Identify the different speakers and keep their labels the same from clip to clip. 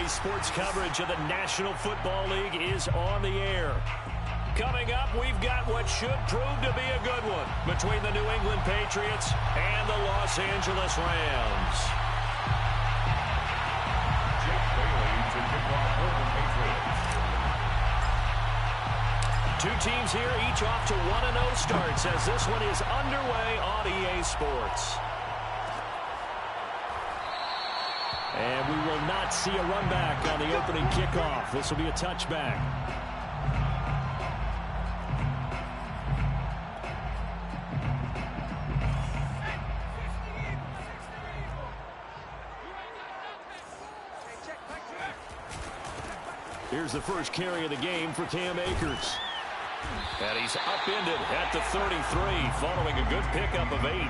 Speaker 1: Sports coverage of the National Football League is on the air. Coming up, we've got what should prove to be a good one between the New England Patriots and the Los Angeles Rams.
Speaker 2: Jeff Bailey to kick off for the Patriots.
Speaker 1: Two teams here, each off to 1-0 starts as this one is underway on EA Sports. And we will not see a run back on the opening kickoff. This will be a touchback. Here's the first carry of the game for Cam Akers. And he's upended at the 33, following a good pickup of 8.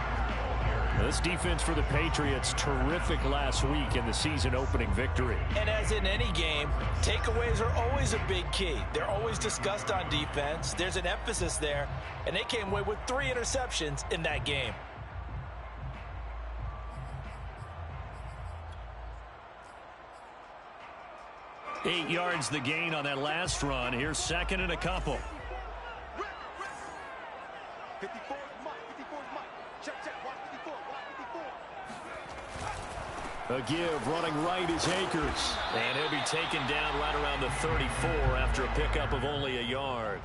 Speaker 1: This defense for the Patriots, terrific last week in the season-opening victory.
Speaker 3: And as in any game, takeaways are always a big key. They're always discussed on defense. There's an emphasis there, and they came away with 3 interceptions in that game.
Speaker 1: Eight yards the gain on that last run. Here's second and a couple.
Speaker 4: 54 is Mike. 54 is Mike. Check, watch 54. Watch 54.
Speaker 1: A give, running right is Akers. And he'll be taken down right around the 34 after a pickup of only a yard.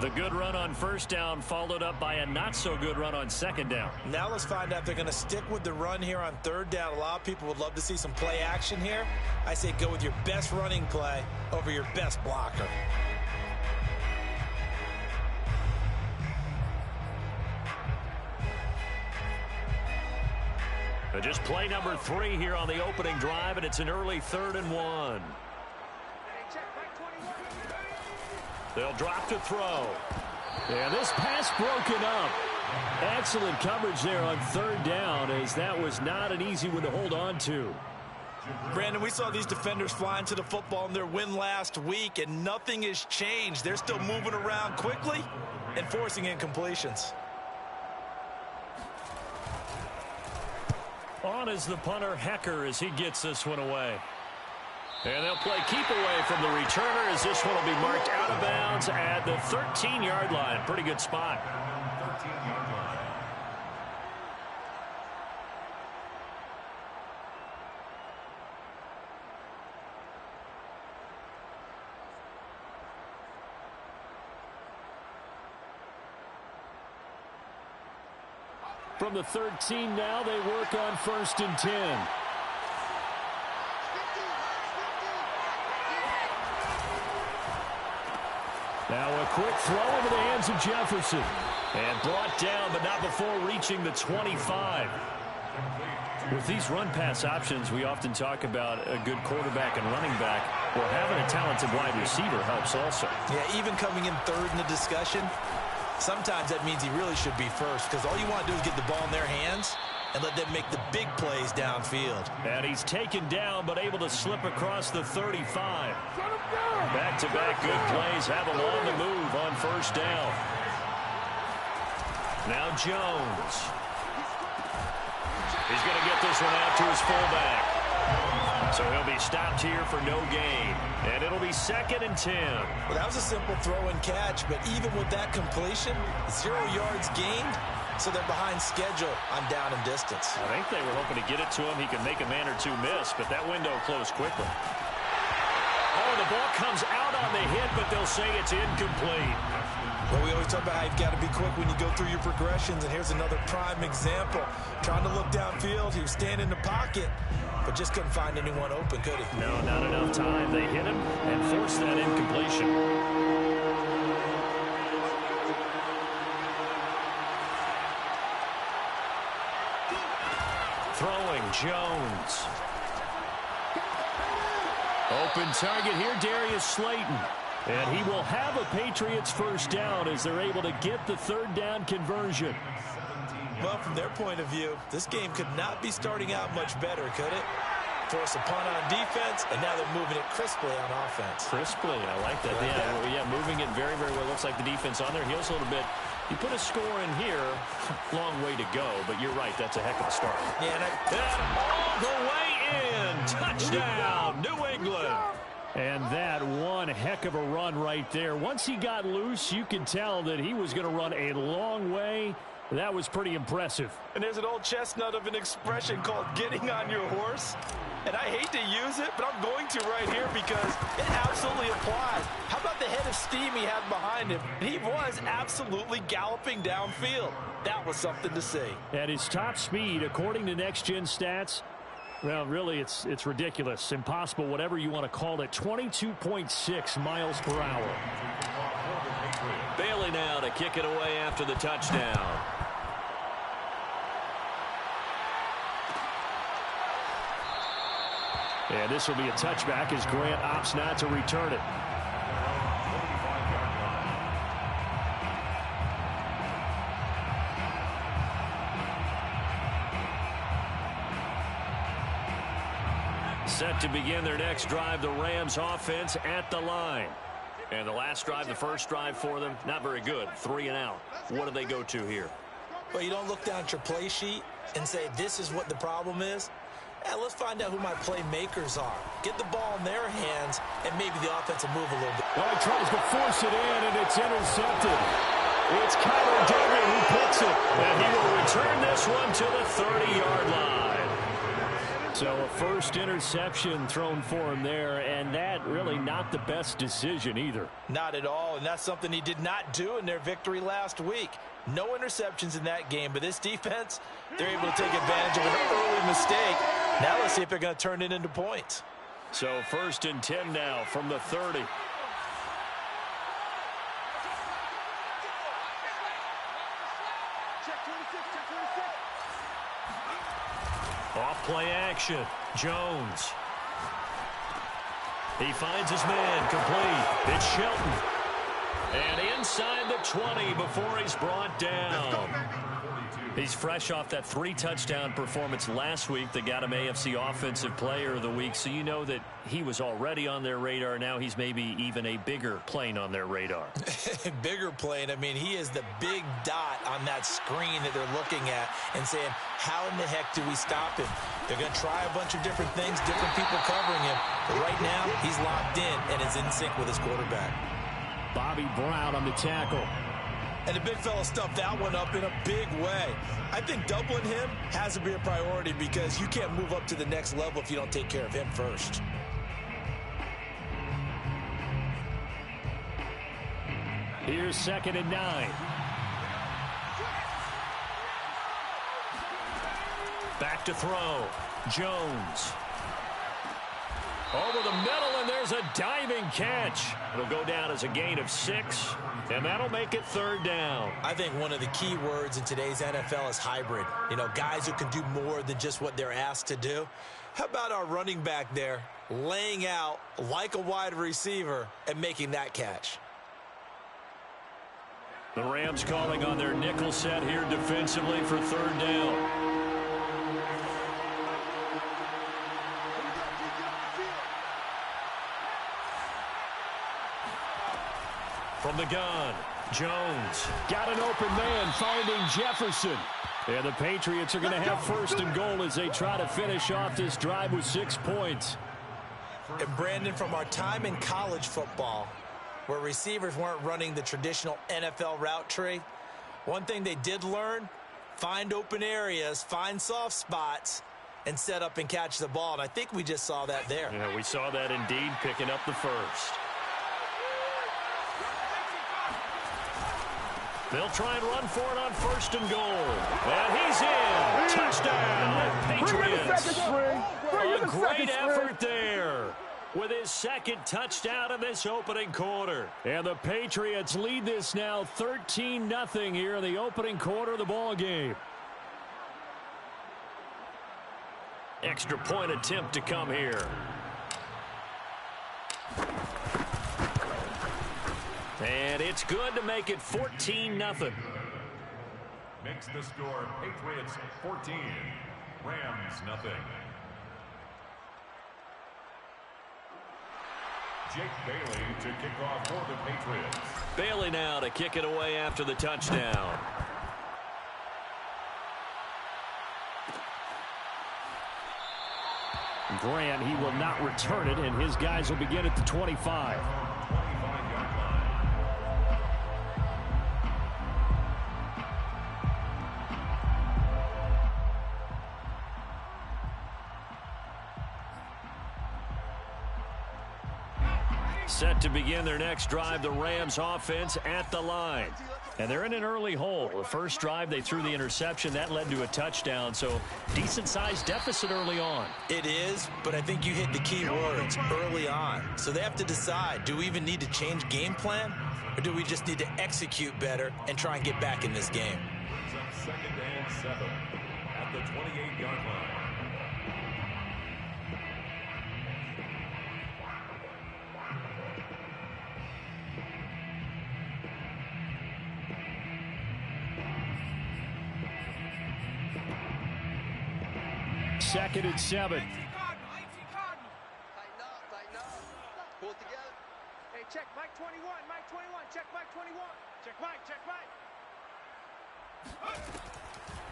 Speaker 1: The good run on first down followed up by a not-so-good run on second down.
Speaker 3: Now let's find out if they're going to stick with the run here on third down. A lot of people would love to see some play action here. I say go with your best running play over your best blocker.
Speaker 1: Just play number 3 here on the opening drive, and it's an early 3rd and 1. They'll drop to throw. And this pass broken up. Excellent coverage there on third down, as that was not an easy one to hold on to.
Speaker 3: Brandon, we saw these defenders flying to the football in their win last week, and nothing has changed. They're still moving around quickly and forcing incompletions.
Speaker 1: On is the punter, Hecker, as he gets this one away. And they'll play keep away from the returner, as this one will be marked out of bounds at the 13-yard line. Pretty good spot.
Speaker 2: 13-yard line.
Speaker 1: From the 13 now, they work on 1st and 10. Now a quick throw into the hands of Jefferson. And brought down, but not before reaching the 25. With these run-pass options, we often talk about a good quarterback and running back. Well, having a talented wide receiver helps also.
Speaker 3: Yeah, even coming in third in the discussion, sometimes that means he really should be first, because all you want to do is get the ball in their hands and let them make the big plays downfield.
Speaker 1: And he's taken down, but able to slip across the 35. Back-to-back good plays have him on the move on first down. Now Jones. He's going to get this one out to his fullback. So he'll be stopped here for no gain. And it'll be 2nd and 10.
Speaker 3: Well, that was a simple throw and catch, but even with that completion, 0 yards gained, so they're behind schedule on down and distance.
Speaker 1: I think they were hoping to get it to him. He could make a man or two miss, but that window closed quickly. Oh, the ball comes out on the hit, but they'll say it's incomplete.
Speaker 3: Well, we always talk about how you've got to be quick when you go through your progressions, and here's another prime example. Trying to look downfield, he was standing in the pocket, but just couldn't find anyone open, could he?
Speaker 1: No, not enough time. They hit him and forced that incompletion. Throwing, Jones. Open target here, Darius Slayton. And he will have a Patriots first down as they're able to get the third down conversion.
Speaker 3: Well, from their point of view, this game could not be starting out much better, could it? Force a punt on defense, and now they're moving it crisply on offense.
Speaker 1: Crisply, I like that. Yeah, moving it very, very well. Looks like the defense on their heels a little bit. You put a score in here, long way to go, but you're right, that's a heck of a start.
Speaker 3: Yeah,
Speaker 1: and all the way in. Touchdown, New England. And that one heck of a run right there. Once he got loose, you could tell that he was going to run a long way. That was pretty impressive.
Speaker 3: And there's an old chestnut of an expression called getting on your horse. And I hate to use it, but I'm going to right here because it absolutely applies. How about the head of steam he had behind him? He was absolutely galloping downfield. That was something to see.
Speaker 1: At his top speed, according to Next Gen Stats, well, really, it's ridiculous. Impossible, whatever you want to call it. 22.6 miles per hour.
Speaker 5: Bailey now to kick it away after the touchdown.
Speaker 1: And this will be a touchback as Grant opts not to return it. Set to begin their next drive, the Rams offense at the line. And the last drive, the first drive for them, not very good. 3 and out. What do they go to here?
Speaker 3: Well, you don't look down at your play sheet and say, this is what the problem is. Let's find out who my playmakers are. Get the ball in their hands, and maybe the offense will move a little bit.
Speaker 1: Well, he tries to force it in, and it's intercepted. It's Kyler Duggan who puts it. And he will return this one to the 30-yard line. So a first interception thrown for him there, and that really not the best decision either.
Speaker 3: Not at all, and that's something he did not do in their victory last week. No interceptions in that game, but this defense, they're able to take advantage of an early mistake. Now let's see if they're going to turn it into points.
Speaker 1: So 1st and 10 now from the 30. Off play action. Jones. He finds his man complete. It's Shelton. And inside the 20 before he's brought down. He's fresh off that 3-touchdown performance last week that got him AFC Offensive Player of the Week. So you know that he was already on their radar. Now he's maybe even a bigger plane on their radar.
Speaker 3: Bigger plane. I mean, he is the big dot on that screen that they're looking at and saying, how in the heck do we stop him? They're going to try a bunch of different things, different people covering him. But right now, he's locked in and is in sync with his quarterback.
Speaker 1: Bobby Brown on the tackle.
Speaker 3: And the big fella stuffed that one up in a big way. I think doubling him has to be a priority because you can't move up to the next level if you don't take care of him first.
Speaker 1: Here's 2nd and 9. Back to throw. Jones. Over the middle, and there's a diving catch. It'll go down as a gain of 6, and that'll make it 3rd down.
Speaker 3: I think one of the key words in today's NFL is hybrid. You know, guys who can do more than just what they're asked to do. How about our running back there laying out like a wide receiver and making that catch?
Speaker 1: The Rams calling on their nickel set here defensively for 3rd down. From the gun, Jones got an open man finding Jefferson. And the Patriots are going to have 1st and goal as they try to finish off this drive with 6 points.
Speaker 3: And Brandon, from our time in college football, where receivers weren't running the traditional NFL route tree, one thing they did learn, find open areas, find soft spots, and set up and catch the ball. And I think we just saw that there.
Speaker 1: Yeah, we saw that indeed, picking up the first. They'll try and run for it on 1st and goal. And he's in. Touchdown, Patriots. A great effort there with his 2nd touchdown in this opening quarter. And the Patriots lead this now 13-0 here in the opening quarter of the ball game. Extra point attempt to come here. And it's good to make it 14-0.
Speaker 2: Makes the score Patriots 14, Rams nothing. Jake Bailey to kick off for the Patriots.
Speaker 5: Bailey now to kick it away after the touchdown.
Speaker 1: Grant, he will not return it, and his guys will begin at the 25. Set to begin their next drive, the Rams offense at the line. And they're in an early hole. The first drive, they threw the interception. That led to a touchdown, so decent-sized deficit early on.
Speaker 3: It is, but I think you hit the key words, early on. So they have to decide, do we even need to change game plan, or do we just need to execute better and try and get back in this game?
Speaker 2: Second and 7 at the 28-yard line.
Speaker 1: Second and 7.
Speaker 4: Tighten up. Pull it together. Hey, check Mike 21. Mike 21. Check Mike 21. Check Mike.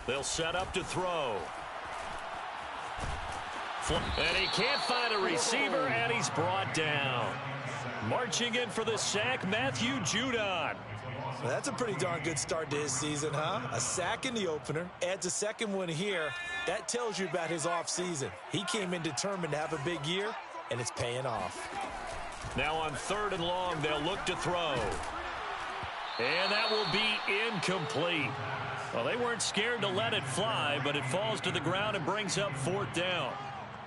Speaker 5: They'll set up to throw.
Speaker 1: And he can't find a receiver, and he's brought down. Marching in for the sack, Matthew Judon.
Speaker 3: Well, that's a pretty darn good start to his season, huh? A sack in the opener, adds a second one here. That tells you about his offseason. He came in determined to have a big year, and it's paying off.
Speaker 1: Now on 3rd and long, they'll look to throw. And that will be incomplete. Well, they weren't scared to let it fly, but it falls to the ground and brings up 4th down.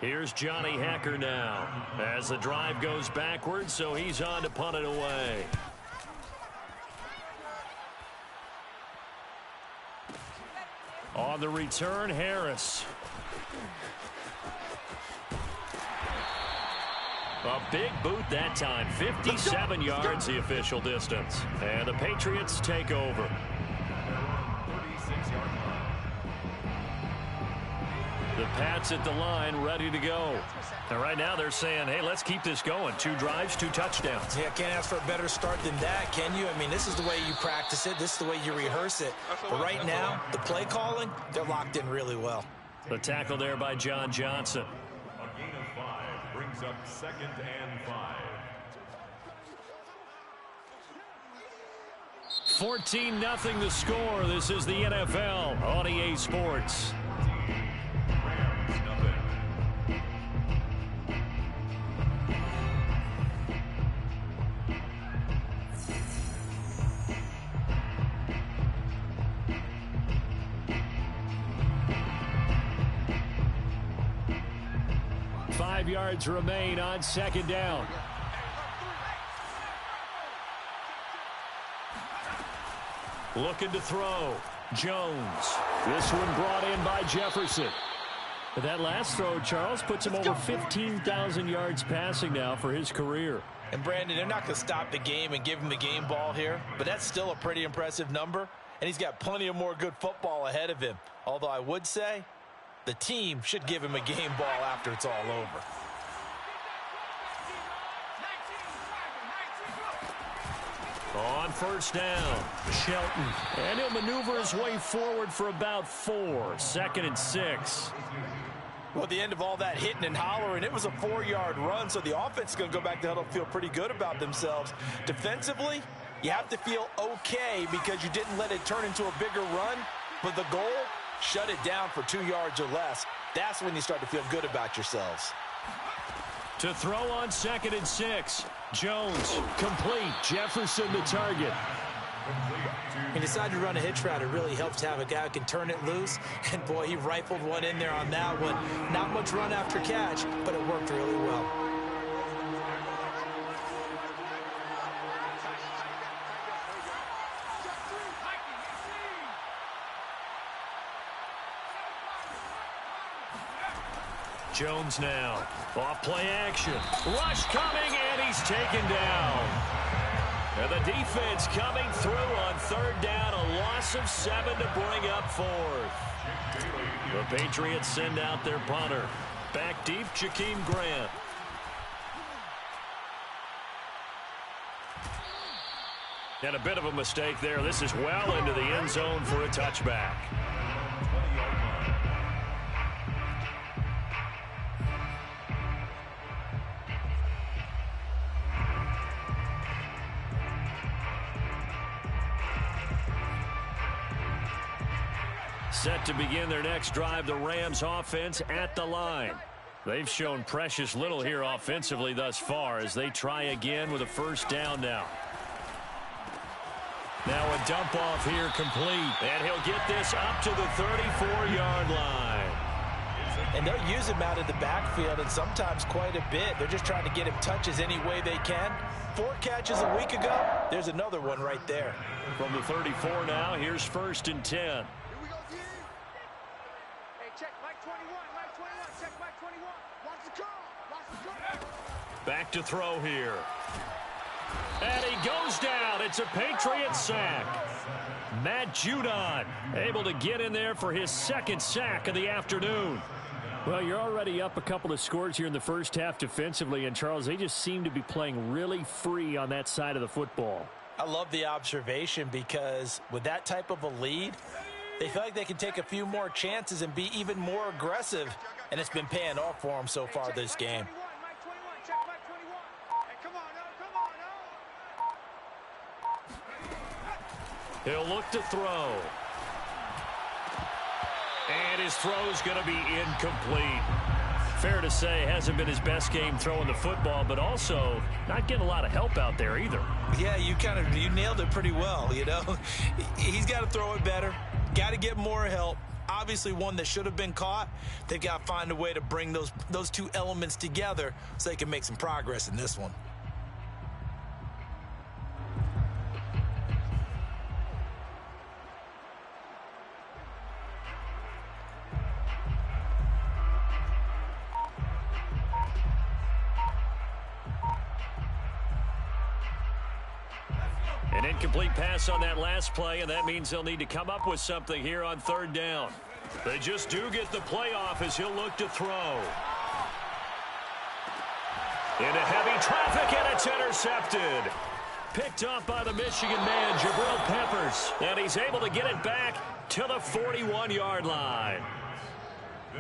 Speaker 1: Here's Johnny Hekker now as the drive goes backwards, so he's on to punt it away. On the return, Harris. A big boot that time. 57 yards the official distance. And the Patriots take over.
Speaker 2: 36-yard line.
Speaker 1: The Pats at the line, ready to go. And right now they're saying, hey, let's keep this going. 2 drives, 2 touchdowns.
Speaker 3: Yeah, can't ask for a better start than that, can you? I mean, this is the way you practice it. This is the way you rehearse it. But right now, the play calling, they're locked in really well.
Speaker 1: The tackle there by John Johnson.
Speaker 2: A gain of 5 brings up 2nd and 5.
Speaker 1: 14-0 the score. This is the NFL on EA Sports.
Speaker 2: Rams, nothing.
Speaker 1: Five yards remain on 2nd down. Looking to throw. Jones. This one brought in by Jefferson. But that last throw, Charles, puts him over 15,000 yards passing now for his career.
Speaker 3: And Brandon, they're not going to stop the game and give him the game ball here, but that's still a pretty impressive number, and he's got plenty of more good football ahead of him. Although I would say the team should give him a game ball after it's all over.
Speaker 1: On 1st down, Shelton. And he'll maneuver his way forward for about 4. 2nd and 6.
Speaker 3: Well, at the end of all that hitting and hollering, it was a 4-yard run, so the offense is going to go back to huddle, feel pretty good about themselves. Defensively, you have to feel okay because you didn't let it turn into a bigger run, but the goal, shut it down for 2 yards or less. That's when you start to feel good about yourselves.
Speaker 1: To throw on 2nd and 6. Jones, complete. Jefferson the target.
Speaker 3: He decided to run a hitch route. It really helps to have a guy who can turn it loose. And, boy, he rifled one in there on that one. Not much run after catch, but it worked really well.
Speaker 1: Jones now. Off play action. Rush coming, and he's taken down. And the defense coming through on 3rd down. A loss of 7 to bring up 4th. The Patriots send out their punter. Back deep, Jakeem Grant. And a bit of a mistake there. This is well into the end zone for a touchback. Set to begin their next drive, the Rams offense at the line. They've shown precious little here offensively thus far as they try again with a first down now. Now a dump off here complete. And he'll get this up to the 34-yard line.
Speaker 3: And they'll use him out of the backfield, and sometimes quite a bit. They're just trying to get him touches any way they can. 4 catches a week ago. There's another one right there.
Speaker 1: From the 34 now, here's 1st and 10.
Speaker 4: Here we go, G. Hey, check Mike 21, Mike 21, check Mike 21. Watch the call, watch the call.
Speaker 1: Back to throw here. And he goes down. It's a Patriot sack. Matt Judon able to get in there for his 2nd sack of the afternoon. Well, you're already up a couple of scores here in the first half defensively, and Charles, they just seem to be playing really free on that side of the football.
Speaker 3: I love the observation because with that type of a lead, they feel like they can take a few more chances and be even more aggressive, and it's been paying off for them so far this game.
Speaker 4: Mike 21, check Mike 21. Hey, come on, no, come on, no.
Speaker 1: He'll look to throw. And his throw's going to be incomplete. Fair to say, hasn't been his best game throwing the football, but also not getting a lot of help out there either.
Speaker 3: Yeah, you nailed it pretty well, you know. He's got to throw it better, got to get more help. Obviously one that should have been caught. They've got to find a way to bring those two elements together so they can make some progress in this one.
Speaker 1: An incomplete pass on that last play, and that means they'll need to come up with something here on 3rd down. They just do get the play off as he'll look to throw. Into heavy traffic, and it's intercepted. Picked off by the Michigan man, Jabril Peppers. And he's able to get it back to the 41-yard line.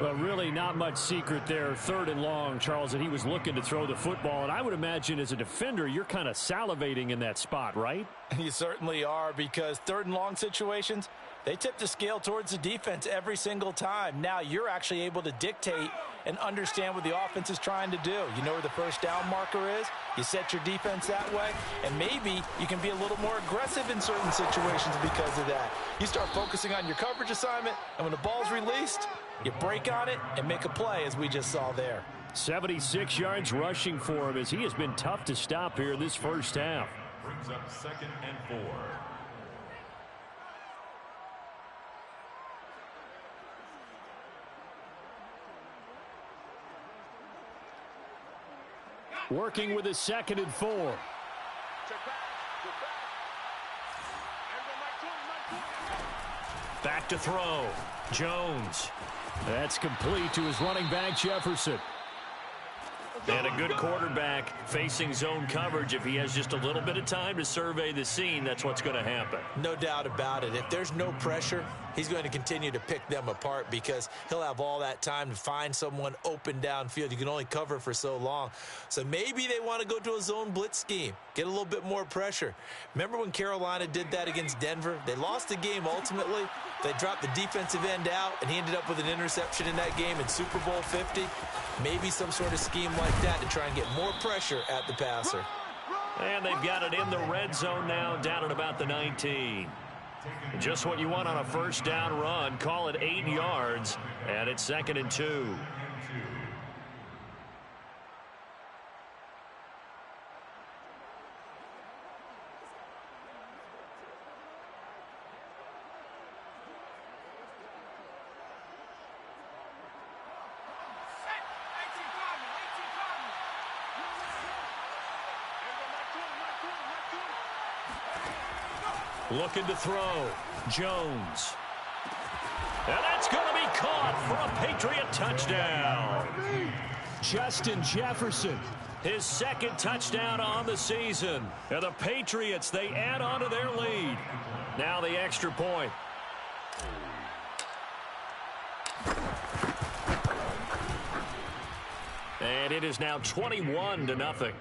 Speaker 1: Well, really not much secret there. 3rd and long, Charles, and he was looking to throw the football. And I would imagine as a defender, you're kind of salivating in that spot, right?
Speaker 3: You certainly are, because 3rd and long situations, they tip the scale towards the defense every single time. Now you're actually able to dictate and understand what the offense is trying to do. You know where the first down marker is. You set your defense that way, and maybe you can be a little more aggressive in certain situations because of that. You start focusing on your coverage assignment, and when the ball's released, you break on it and make a play, as we just saw there.
Speaker 1: 76 yards rushing for him as he has been tough to stop here this first half.
Speaker 2: Brings up 2nd and 4.
Speaker 1: Working with his 2nd and 4.
Speaker 4: Check back, get back. There you go, Mike 20, Mike 20.
Speaker 1: Back to throw. Jones. That's complete to his running back, Jefferson. And a good quarterback facing zone coverage. If he has just a little bit of time to survey the scene, that's what's going to happen.
Speaker 3: No doubt about it. If there's no pressure, he's going to continue to pick them apart because he'll have all that time to find someone open downfield. You can only cover for so long. So maybe they want to go to a zone blitz scheme, get a little bit more pressure. Remember when Carolina did that against Denver? They lost the game ultimately. They dropped the defensive end out, and he ended up with an interception in that game in Super Bowl 50. Maybe some sort of scheme like that to try and get more pressure at the passer.
Speaker 1: And they've got it in the red zone now, down at about the 19. Just what you want on a first down run. Call it 8 yards, and it's 2nd and 2. Looking to throw. Jones. And that's going to be caught for a Patriot touchdown. Justin Jefferson, his 2nd touchdown on the season. And the Patriots, they add on to their lead. Now the extra point. And it is now 21-0.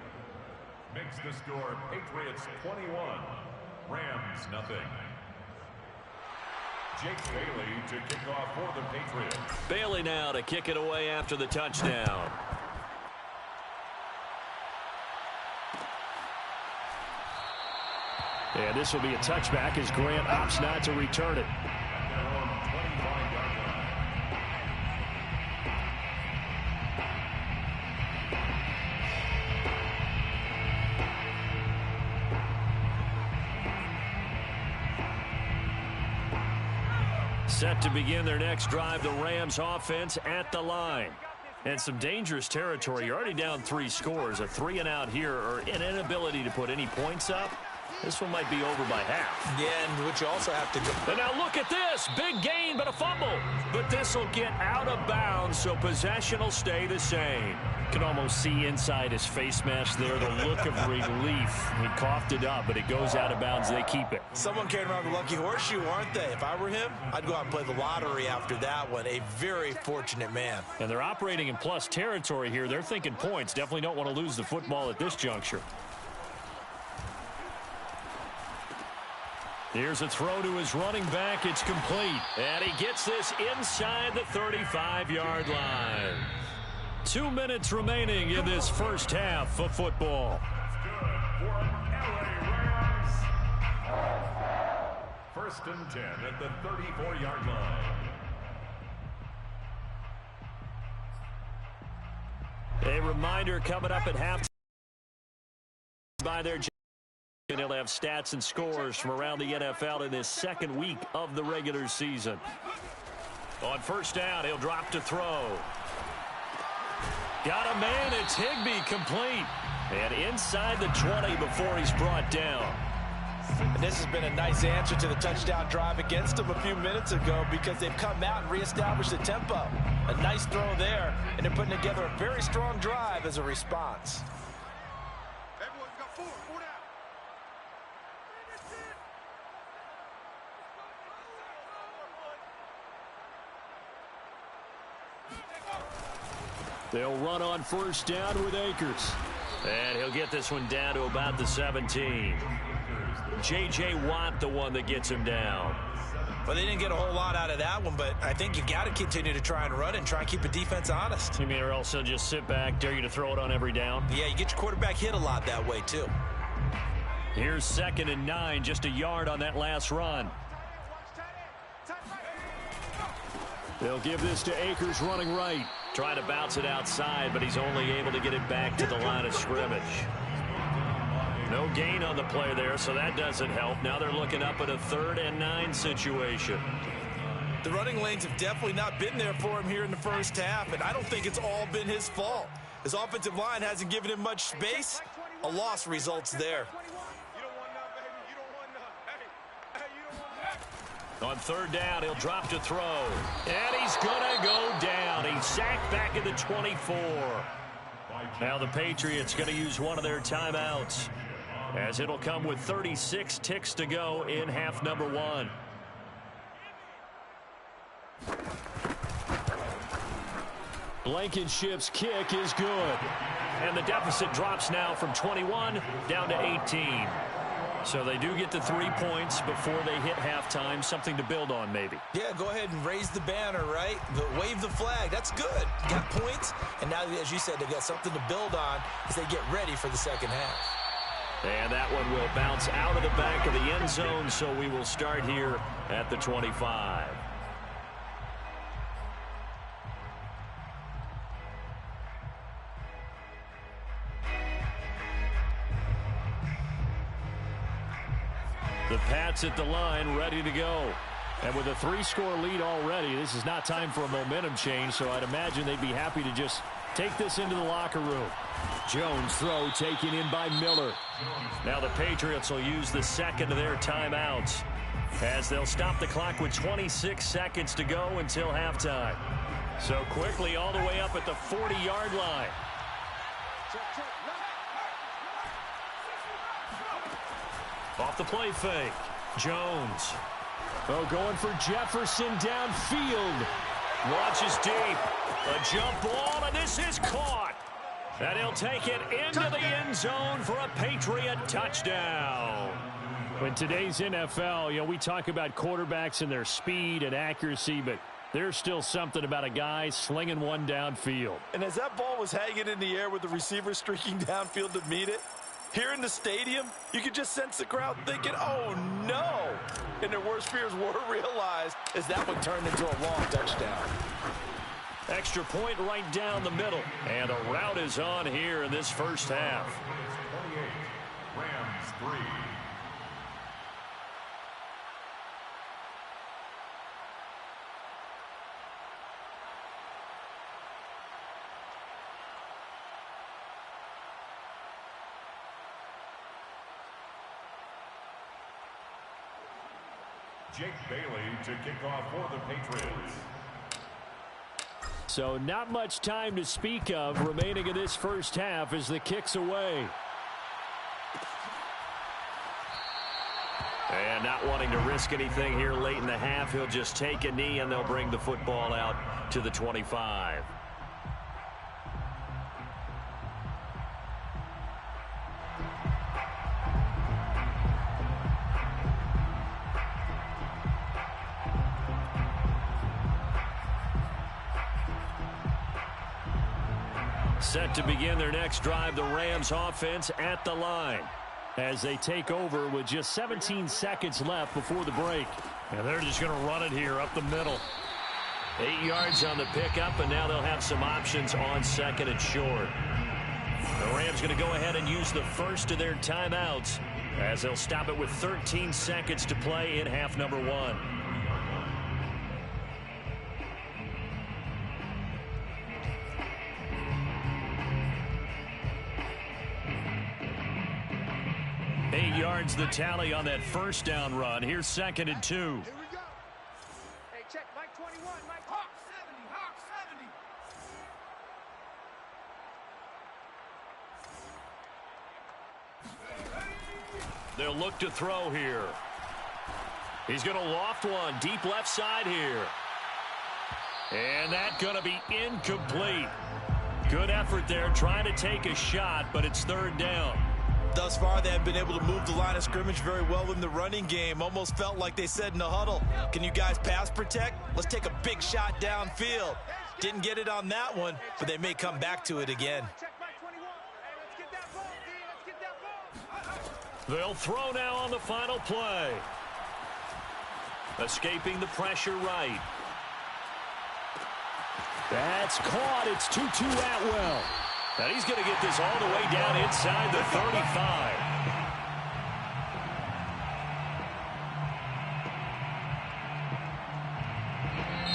Speaker 2: Makes the score Patriots 21, Rams nothing. Jake Bailey to kick off for the Patriots.
Speaker 5: Bailey now to kick it away after the touchdown.
Speaker 1: And this will be a touchback as Grant opts not to return it. Set to begin their next drive, the Rams offense at the line. And some dangerous territory. You're already down 3 scores. A 3-and-out here or an inability to put any points up. This one might be over by half.
Speaker 3: Yeah, and which you also have to go.
Speaker 1: And now look at this. Big gain, but a fumble. But this will get out of bounds, so possession will stay the same. You can almost see inside his face mask there the look of relief. He coughed it up, but it goes out of bounds. They keep it.
Speaker 3: Someone carrying around the lucky horseshoe, aren't they? If I were him, I'd go out and play the lottery after that one. A very fortunate man.
Speaker 1: And they're operating in plus territory here. They're thinking points. Definitely don't want to lose the football at this juncture. Here's a throw to his running back. It's complete. And he gets this inside the 35-yard line. 2 minutes remaining in this first half of football.
Speaker 2: First and 10 at the 34-yard line.
Speaker 1: A reminder coming up at halftime by their. And he'll have stats and scores from around the NFL in this second week of the regular season. On first down, he'll drop to throw. Got a man. It's Higbee, complete. And inside the 20 before he's brought down.
Speaker 3: And this has been a nice answer to the touchdown drive against them a few minutes ago because they've come out and reestablished the tempo. A nice throw there, and they're putting together a very strong drive as a response.
Speaker 4: Everyone's got 4 down.
Speaker 1: They'll run on first down with Akers. And he'll get this one down to about the 17. J.J. Watt, the one that gets him down.
Speaker 3: Well, they didn't get a whole lot out of that one, but I think you've got to continue to try and run and try and keep the defense honest.
Speaker 1: You mean, or else they'll just sit back, dare you to throw it on every down?
Speaker 3: Yeah, you get your quarterback hit a lot that way, too.
Speaker 1: Here's 2nd and 9, just a yard on that last run. They'll give this to Akers running right.
Speaker 5: Trying to bounce it outside, but he's only able to get it back to the line of scrimmage.
Speaker 1: No gain on the play there, so that doesn't help. Now they're looking up at a 3rd and 9 situation.
Speaker 3: The running lanes have definitely not been there for him here in the first half, and I don't think it's all been his fault. His offensive line hasn't given him much space. A loss results there.
Speaker 1: On 3rd down, he'll drop to throw. And he's going to go down. He's sacked back at the 24. Now the Patriots going to use one of their timeouts, as it'll come with 36 ticks to go in half number 1. Blankenship's kick is good. And the deficit drops now from 21 down to 18. So they do get the 3 points before they hit halftime. Something to build on, maybe.
Speaker 3: Yeah, go ahead and raise the banner, right? Wave the flag. That's good. Got points, and now, as you said, they've got something to build on as they get ready for the second half.
Speaker 5: And that one will bounce out of the back of the end zone, so we will start here at the 25.
Speaker 1: The Pats at the line, ready to go. And with a 3-score lead already, this is not time for a momentum change, so I'd imagine they'd be happy to just take this into the locker room. Jones throw taken in by Miller. Now the Patriots will use the 2nd of their timeouts, as they'll stop the clock with 26 seconds to go until halftime. So quickly all the way up at the 40-yard line. Off the play fake. Jones. Oh, going for Jefferson downfield. Watches deep. A jump ball, and this is caught. And he'll take it into the end zone for a Patriot touchdown. In today's NFL, we talk about quarterbacks and their speed and accuracy, but there's still something about a guy slinging one downfield.
Speaker 3: And as that ball was hanging in the air with the receiver streaking downfield to meet it, here in the stadium, you could just sense the crowd thinking, oh, no. And their worst fears were realized as that one turned into a long touchdown.
Speaker 1: Extra point right down the middle. And a rout is on here in this first half.
Speaker 2: 28, Rams 3. Jake Bailey to kick off for the Patriots.
Speaker 1: So not much time to speak of remaining in this first half as the kick's away.
Speaker 5: And not wanting to risk anything here late in the half, he'll just take a knee and they'll bring the football out to the 25. Set to begin their next drive, the Rams offense at the line
Speaker 1: as they take over with just 17 seconds left before the break. And they're just going to run it here up the middle.
Speaker 5: 8 yards on the pickup, and now they'll have some options on second and short. The Rams going to go ahead and use the first of their timeouts as they'll stop it with 13 seconds to play in half number 1. Yards the tally on that first down run. Here's second and 2.
Speaker 4: Here we go. Hey, check Mike 21, Mike Hawk 70, Hawk
Speaker 1: 70. They'll look to throw here. He's going to loft one deep left side here. And that's going to be incomplete. Good effort there trying to take a shot, but it's third down.
Speaker 3: Thus far, they have been able to move the line of scrimmage very well in the running game. Almost felt like they said in the huddle, can you guys pass protect? Let's take a big shot downfield. Didn't get it on that one, but they may come back to it again.
Speaker 4: Check Mike 21. Hey, let's get that ball, D. Let's get that ball.
Speaker 1: They'll throw now on the final play.
Speaker 5: Escaping the pressure right.
Speaker 1: That's caught. It's Tutu Atwell.
Speaker 5: And he's going to get this all the way down inside the 35.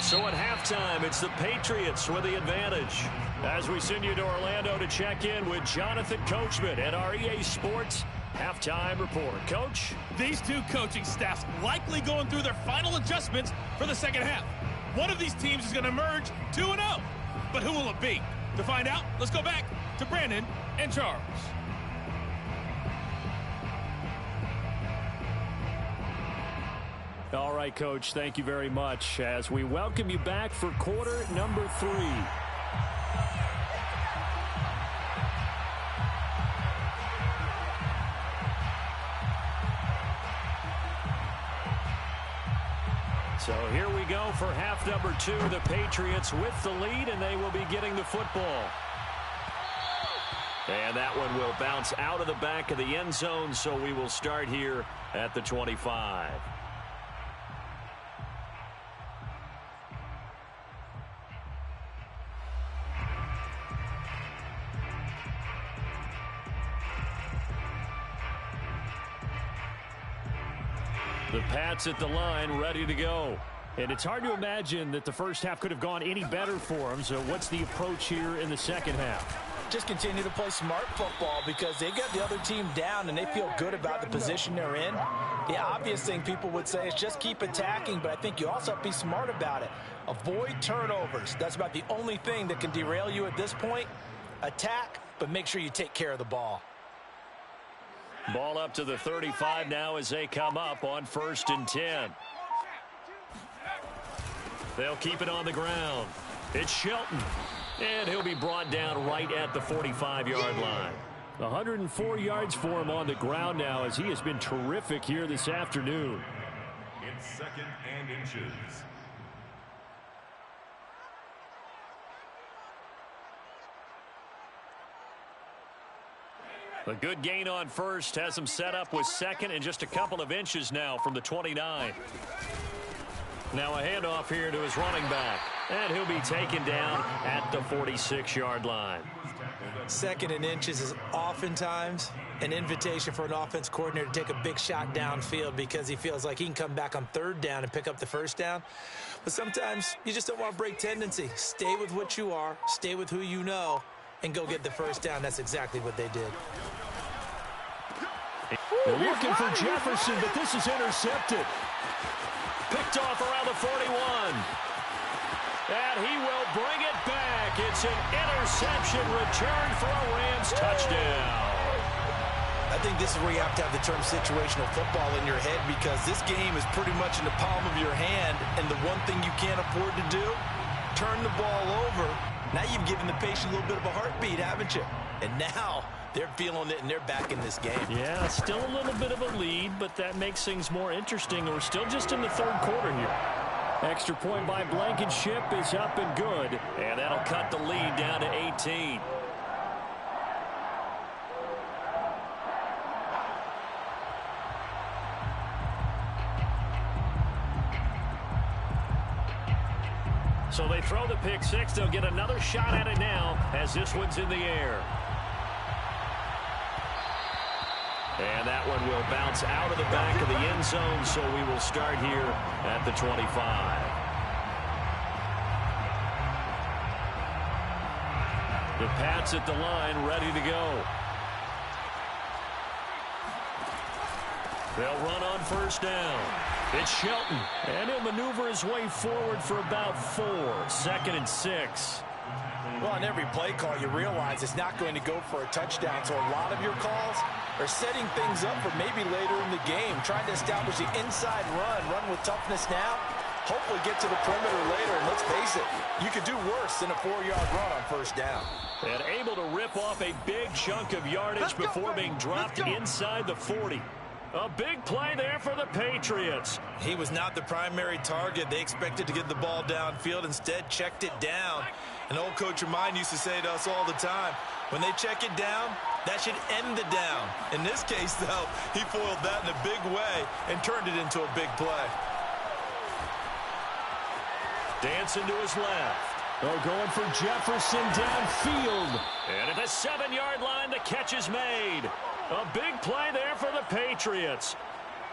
Speaker 5: So at halftime, it's the Patriots with the advantage.
Speaker 1: As we send you to Orlando to check in with Jonathan Coachman at our EA Sports Halftime Report. Coach?
Speaker 6: These two coaching staffs likely going through their final adjustments for the second half. One of these teams is going to emerge 2-0. But who will it be? To find out, let's go back to Brandon and Charles.
Speaker 1: All right, Coach, thank you very much as we welcome you back for quarter number 3. So here we go for half number 2. The Patriots with the lead, and they will be getting the football.
Speaker 5: And that one will bounce out of the back of the end zone, so we will start here at the 25.
Speaker 1: The Pats at the line, ready to go. And it's hard to imagine that the first half could have gone any better for them. So what's the approach here in the second half?
Speaker 3: Just continue to play smart football because they got the other team down and they feel good about the position they're in. The obvious thing people would say is just keep attacking, but I think you also have to be smart about it. Avoid turnovers. That's about the only thing that can derail you at this point. Attack, but make sure you take care of the ball.
Speaker 1: Ball up to the 35 now as they come up on 1st and 10. They'll keep it on the ground. It's Shelton. And he'll be brought down right at the 45-yard line. 104 yards for him on the ground now, as he has been terrific here this afternoon.
Speaker 2: It's 2nd and inches.
Speaker 1: A good gain on first has him set up with 2nd and just a couple of inches now from the 29. Now a handoff here to his running back, and he'll be taken down at the 46-yard line.
Speaker 3: 2nd and inches is oftentimes an invitation for an offense coordinator to take a big shot downfield because he feels like he can come back on 3rd down and pick up the 1st down. But sometimes you just don't want to break tendency. Stay with what you are, stay with who you know, and go get the 1st down. That's exactly what they did.
Speaker 1: They're looking for Jefferson, but this is intercepted. Picked off around the 41. And he will bring it back. It's an interception return for a Rams touchdown.
Speaker 3: I think this is where you have to have the term situational football in your head, because this game is pretty much in the palm of your hand, and the one thing you can't afford to do, turn the ball over. Now you've given the patient a little bit of a heartbeat, haven't you? And now they're feeling it, and they're back in this game.
Speaker 1: Yeah, still a little bit of a lead, but that makes things more interesting. We're still just in the 3rd quarter here. Extra point by Blankenship is up and good. And that'll cut the lead down to 18. So they throw the pick six. They'll get another shot at it now as this one's in the air. And that one will bounce out of the back of the end zone, so we will start here at the 25. The Pats at the line, ready to go. They'll run on 1st down. It's Shelton, and he'll maneuver his way forward for about 4. 2nd and 6.
Speaker 3: Well, on every play call, you realize it's not going to go for a touchdown, so a lot of your calls are setting things up for maybe later in the game, trying to establish the inside run with toughness now, hopefully get to the perimeter later, and let's face it, you could do worse than a 4-yard run on 1st down.
Speaker 1: And able to rip off a big chunk of yardage before being dropped inside the 40. A big play there for the Patriots.
Speaker 3: He was not the primary target. They expected to get the ball downfield. Instead, checked it down. An old coach of mine used to say to us all the time, when they check it down, that should end the down. In this case, though, he foiled that in a big way and turned it into a big play.
Speaker 1: Dancing to his left. Oh, going for Jefferson downfield. And at the 7-yard line, the catch is made. A big play there for the Patriots.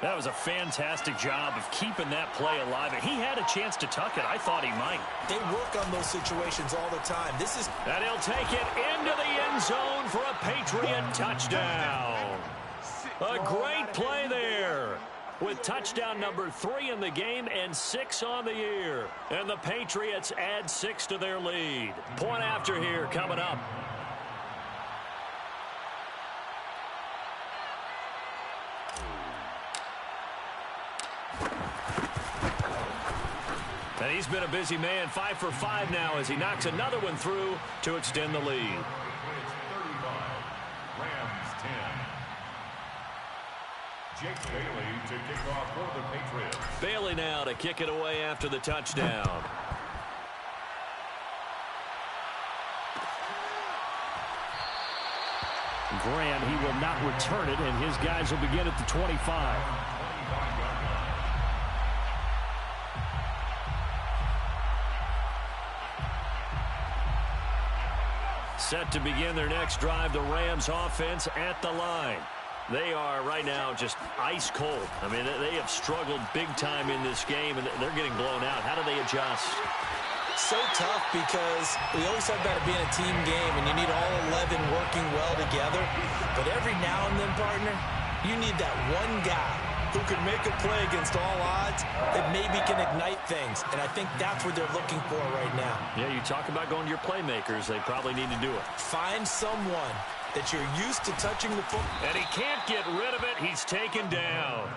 Speaker 1: That was a fantastic job of keeping that play alive. He had a chance to tuck it. I thought he might.
Speaker 3: They work on those situations all the time.
Speaker 1: And he'll take it into the end zone for a Patriot touchdown. A great play there, with touchdown number 3 in the game and 6 on the year. And the Patriots add 6 to their lead. Point after here coming up. And he's been a busy man, 5 for 5 now as he knocks another one through to extend the lead.
Speaker 2: It's 35, Rams 10. Jake Bailey to kick off for the Patriots.
Speaker 1: Bailey now to kick it away after the touchdown. Graham, he will not return it, and his guys will begin at the 25. Set to begin their next drive, the Rams offense at the line. They are right now just ice cold. I mean, they have struggled big time in this game, and they're getting blown out. How do they adjust?
Speaker 3: So tough, because we always talk about it being a team game, and you need all 11 working well together. But every now and then, partner, you need that one guy who can make a play against all odds that maybe can ignite things. And I think that's what they're looking for right now.
Speaker 1: Yeah, you talk about going to your playmakers. They probably need to do it.
Speaker 3: Find someone that you're used to touching the football.
Speaker 1: And he can't get rid of it. He's taken down.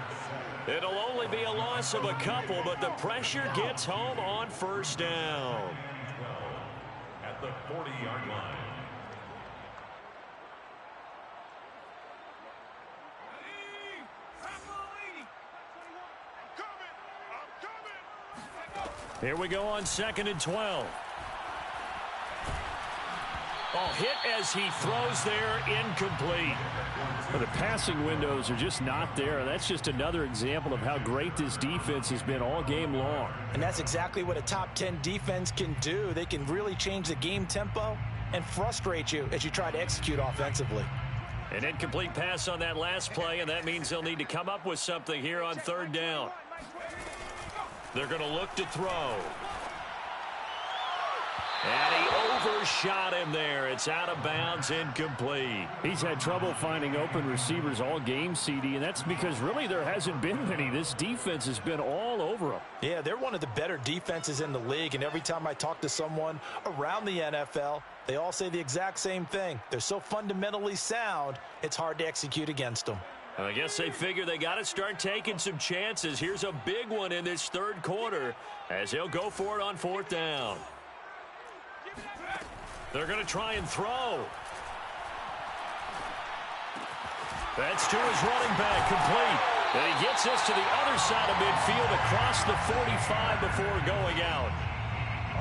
Speaker 1: It'll only be a loss of a couple, but the pressure gets home on 1st down.
Speaker 2: At the 40-yard line.
Speaker 5: Here we go on 2nd and 12. Oh, hit as he throws there, incomplete.
Speaker 1: Well, the passing windows are just not there. That's just another example of how great this defense has been all game long.
Speaker 3: And that's exactly what a top 10 defense can do. They can really change the game tempo and frustrate you as you try to execute offensively.
Speaker 5: An incomplete pass on that last play, and that means they'll need to come up with something here on 3rd down. They're going to look to throw. And he overshot him there. It's out of bounds, incomplete.
Speaker 1: He's had trouble finding open receivers all game, CD, and that's because really there hasn't been many. This defense has been all over them.
Speaker 3: Yeah, they're one of the better defenses in the league, and every time I talk to someone around the NFL, they all say the exact same thing. They're so fundamentally sound, it's hard to execute against them.
Speaker 5: I guess they figure they got to start taking some chances. Here's a big one in this 3rd quarter as he'll go for it on 4th down. They're going to try and throw. That's to his running back, complete. And he gets us to the other side of midfield across the 45 before going out.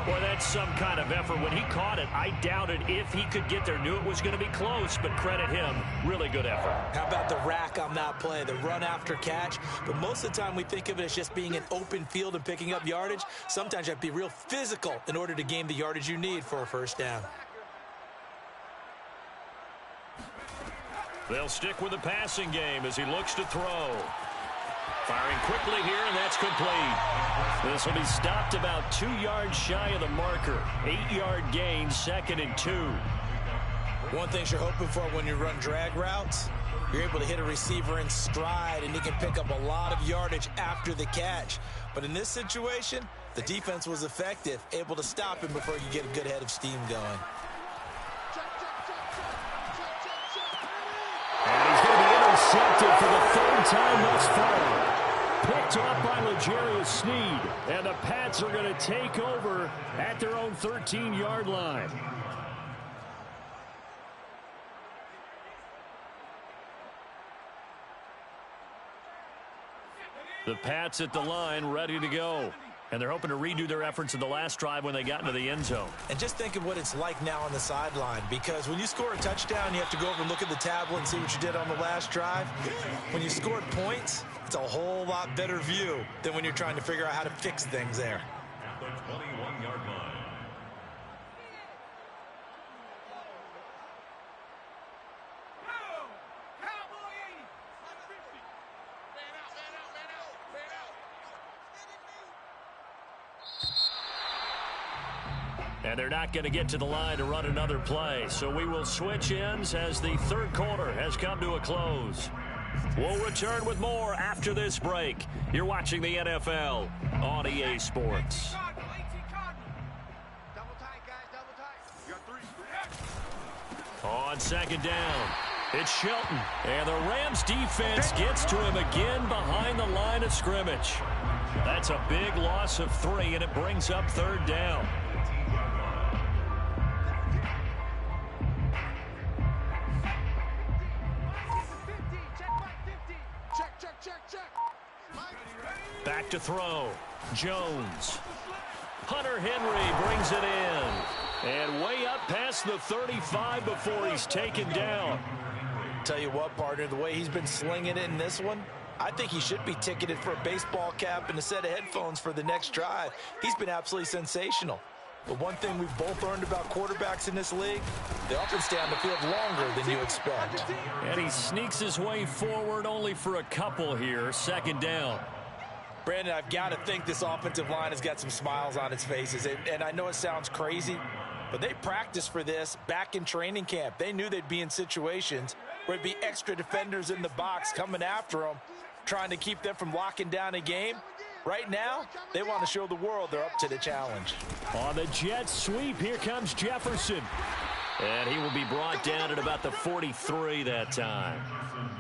Speaker 5: Boy, that's some kind of effort. When he caught it, I doubted if he could get there. Knew it was going to be close, but credit him. Really good effort.
Speaker 3: How about the rack on that play, the run after catch? But most of the time we think of it as just being an open field and picking up yardage. Sometimes you have to be real physical in order to gain the yardage you need for a 1st down.
Speaker 5: They'll stick with the passing game as he looks to throw. Firing quickly here, and that's complete. This will be stopped about 2 yards shy of the marker. 8-yard gain, 2nd and 2.
Speaker 3: One thing you're hoping for when you run drag routes, you're able to hit a receiver in stride, and he can pick up a lot of yardage after the catch. But in this situation, the defense was effective, able to stop him before you get a good head of steam going.
Speaker 1: And he's going to be intercepted for the 3rd time thus far. Picked up by L'Jarius Sneed. And the Pats are going to take over at their own 13-yard line.
Speaker 5: The Pats at the line, ready to go. And they're hoping to redo their efforts in the last drive when they got into the end zone.
Speaker 3: And just think of what it's like now on the sideline, because when you score a touchdown, you have to go over and look at the tablet and see what you did on the last drive. When you scored points, it's a whole lot better view than when you're trying to figure out how to fix things there.
Speaker 2: At the 21-yard line.
Speaker 5: And they're not going to get to the line to run another play. So we will switch ends as the 3rd quarter has come to a close. We'll return with more after this break. You're watching the NFL on EA Sports. On 2nd down, it's Shelton. And the Rams defense gets to him again behind the line of scrimmage. That's a big loss of 3, and it brings up 3rd down. Back to throw. Jones. Hunter Henry brings it in. And way up past the 35 before he's taken down.
Speaker 3: Tell you what, partner, the way he's been slinging it in this one, I think he should be ticketed for a baseball cap and a set of headphones for the next drive. He's been absolutely sensational. But one thing we've both learned about quarterbacks in this league, they often stay on the field longer than you expect.
Speaker 5: And he sneaks his way forward only for a couple here. 2nd down.
Speaker 3: Brandon, I've got to think this offensive line has got some smiles on its faces. And I know it sounds crazy, but they practiced for this back in training camp. They knew they'd be in situations where there'd be extra defenders in the box coming after them, trying to keep them from locking down a game. Right now, they want to show the world they're up to the challenge.
Speaker 1: On the jet sweep, here comes Jefferson.
Speaker 5: And he will be brought down at about the 43 that time.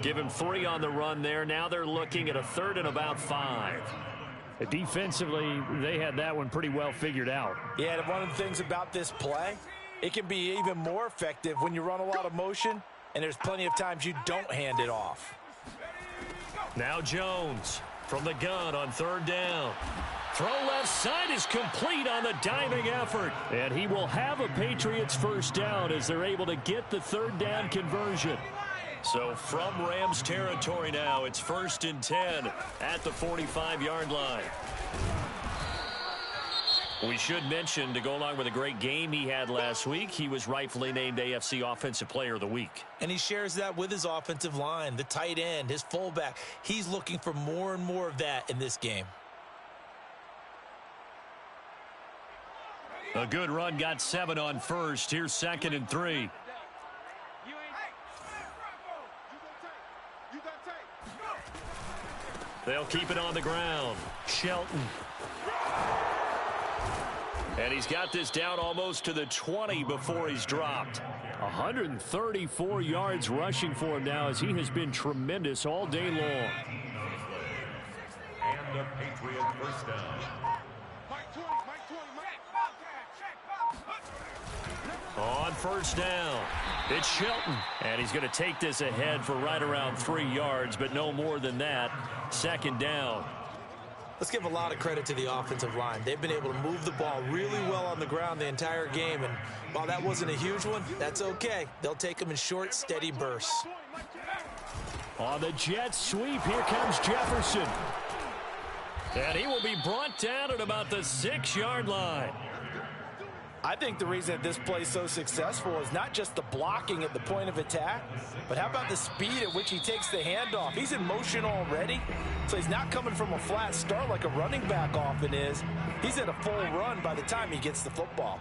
Speaker 5: Give him 3 on the run there. Now they're looking at a 3rd and about 5.
Speaker 1: Defensively, they had that one pretty well figured out.
Speaker 3: Yeah, and one of the things about this play, it can be even more effective when you run a lot of motion, and there's plenty of times you don't hand it off.
Speaker 5: Now Jones from the gun on 3rd down.
Speaker 1: Throw left side is complete on the diving effort. And he will have a Patriots first down as they're able to get the third down conversion. So from Rams territory now, it's 1st and 10 at the 45-yard line. We should mention, to go along with a great game he had last week, he was rightfully named AFC Offensive Player of the Week.
Speaker 3: And he shares that with his offensive line, the tight end, his fullback. He's looking for more and more of that in this game.
Speaker 1: A good run, got 7 on first. Here's 2nd and 3. They'll keep it on the ground. Shelton. And he's got this down almost to the 20 before he's dropped. 134 yards rushing for him now as he has been tremendous all day long.
Speaker 2: And the Patriots first down.
Speaker 1: On first down, it's Shelton. And he's going to take this ahead for right around 3 yards, but no more than that. 2nd down.
Speaker 3: Let's give a lot of credit to the offensive line. They've been able to move the ball really well on the ground the entire game. And while that wasn't a huge one, that's okay. They'll take them in short, steady bursts.
Speaker 1: On the jet sweep, here comes Jefferson. And he will be brought down at about the 6-yard line.
Speaker 7: I think the reason that this play is so successful is not just the blocking at the point of attack, but how about the speed at which he takes the handoff? He's in motion already, so he's not coming from a flat start like a running back often is. He's at a full run by the time he gets the football.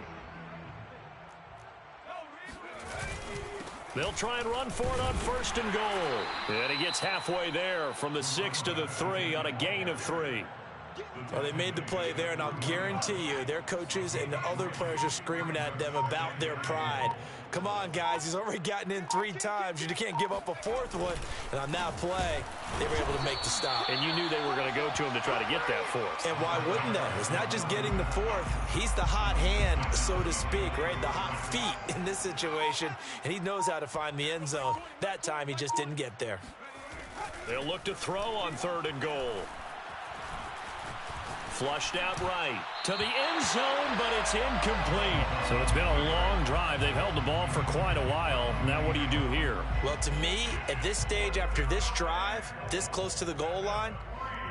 Speaker 1: They'll try and run for it on 1st and goal. And he gets halfway there from the 6 to the 3 on a gain of 3.
Speaker 3: Well, they made the play there, and I'll guarantee you their coaches and the other players are screaming at them about their pride. Come on, guys. He's already gotten in 3 times. You can't give up a 4th one. And on that play, they were able to make the stop.
Speaker 1: And you knew they were going to go to him to try to get that 4th.
Speaker 3: And why wouldn't they? It's not just getting the 4th. He's the hot hand, so to speak, right? The hot feet in this situation. And he knows how to find the end zone. That time, he just didn't get there.
Speaker 1: They'll look to throw on 3rd and goal. Flushed out right to the end zone, but it's incomplete. So it's been a long drive. They've held the ball for quite a while. Now what do you do here?
Speaker 3: Well, to me, at this stage, after this drive, this close to the goal line,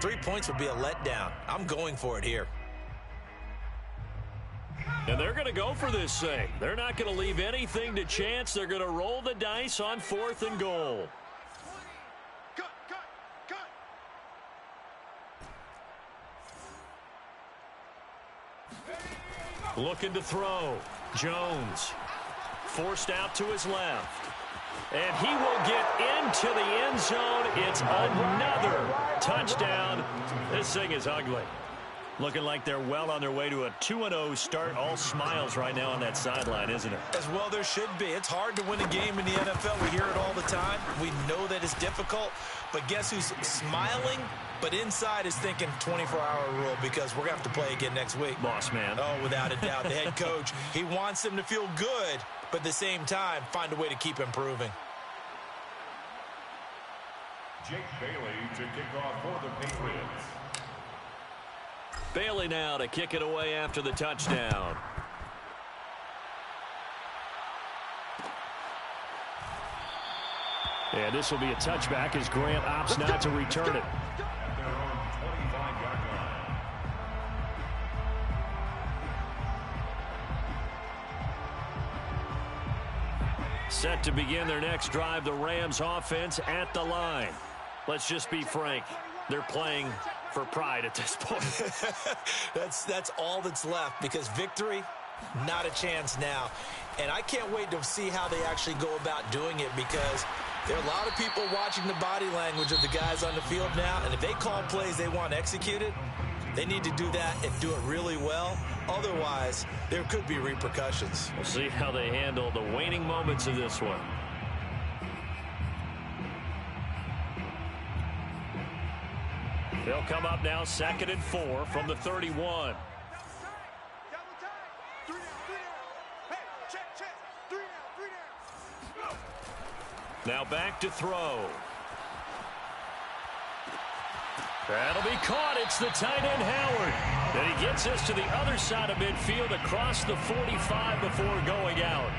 Speaker 3: 3 points would be a letdown. I'm going for it here.
Speaker 1: And they're going to go for this thing. They're not going to leave anything to chance. They're going to roll the dice on 4th and goal. Looking to throw. Jones forced out to his left. And he will get into the end zone. It's another touchdown. This thing is ugly. Looking like they're well on their way to a 2-0 start. All smiles right now on that sideline, isn't it?
Speaker 3: As well there should be. It's hard to win a game in the NFL. We hear it all the time. We know that it's difficult. But guess who's smiling? But inside is thinking 24-hour rule because we're going to have to play again next week.
Speaker 1: Boss man.
Speaker 3: Oh, without a doubt. The head coach, he wants them to feel good, but at the same time, find a way to keep improving.
Speaker 2: Jake Bailey to kick off for the Patriots.
Speaker 1: Bailey now to kick it away after the touchdown. And this will be a touchback as Grant opts not to return it. Set to begin their next drive, the Rams offense at the line. Let's just be frank. They're playing for pride at this point.
Speaker 3: That's all that's left because victory, not a chance now. And I can't wait to see how they actually go about doing it because there are a lot of people watching the body language of the guys on the field now. And if they call plays they want executed, they need to do that and do it really well. Otherwise, there could be repercussions.
Speaker 1: We'll see how they handle the waning moments of this one. They'll come up now 2nd and 4 from the 31. Now back to throw. That'll be caught. It's the tight end, Howard. And he gets us to the other side of midfield across the 45 before going out.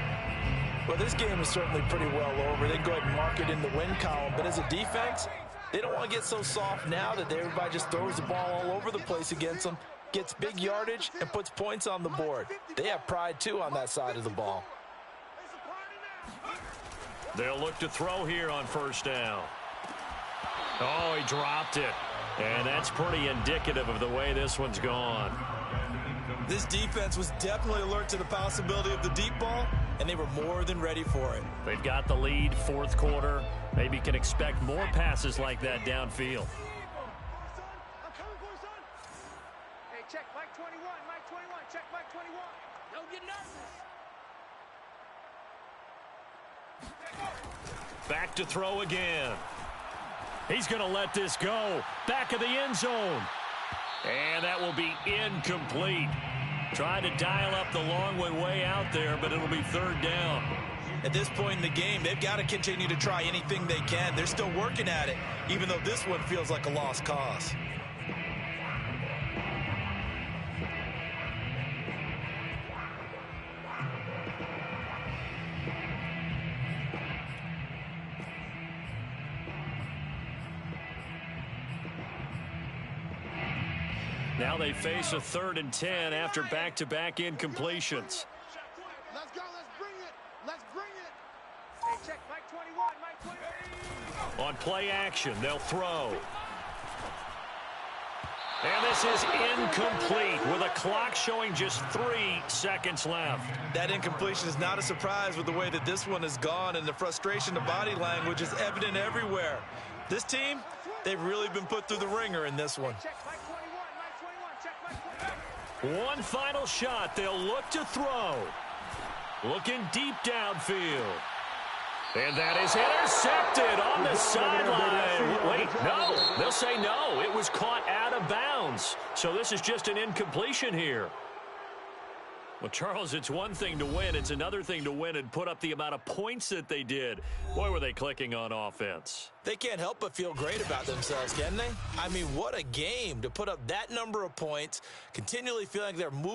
Speaker 7: Well, this game is certainly pretty well over. They can go ahead and mark it in the win column. But as a defense, they don't want to get so soft now that everybody just throws the ball all over the place against them, gets big yardage, and puts points on the board. They have pride, too, on that side of the ball.
Speaker 1: They'll look to throw here on first down. Oh, he dropped it. And that's pretty indicative of the way this one's gone.
Speaker 3: This defense was definitely alert to the possibility of the deep ball, and they were more than ready for it.
Speaker 1: They've got the lead, fourth quarter. Maybe can expect more passes like that downfield.
Speaker 4: Hey, check Mike 21, Mike 21, check Mike 21. Don't get nervous.
Speaker 1: Back to throw again. He's going to let this go. Back of the end zone. And that will be incomplete. Trying to dial up the long way out there, but it'll be third down.
Speaker 3: At this point in the game, they've got to continue to try anything they can. They're still working at it, even though this one feels like a lost cause.
Speaker 1: Now they face a 3rd and 10 after back-to-back incompletions.
Speaker 4: Let's go, let's bring it. Let's bring it. Hey, check Mike 21, Mike 21.
Speaker 1: On play action, they'll throw. And this is incomplete with a clock showing just 3 seconds left.
Speaker 3: That incompletion is not a surprise with the way that this one has gone, and the frustration, the body language is evident everywhere. This team, they've really been put through the ringer in this one.
Speaker 4: Check Mike 21, Mike 21, check Mike 21.
Speaker 1: One final shot. They'll look to throw. Looking deep downfield. And that is intercepted on the sideline. Wait, no. They'll say no. It was caught out of bounds. So this is just an incompletion here. Well, Charles, it's one thing to win. It's another thing to win and put up the amount of points that they did. Boy, were they clicking on offense.
Speaker 3: They can't help but feel great about themselves, can they? I mean, what a game to put up that number of points, continually feeling like they're moving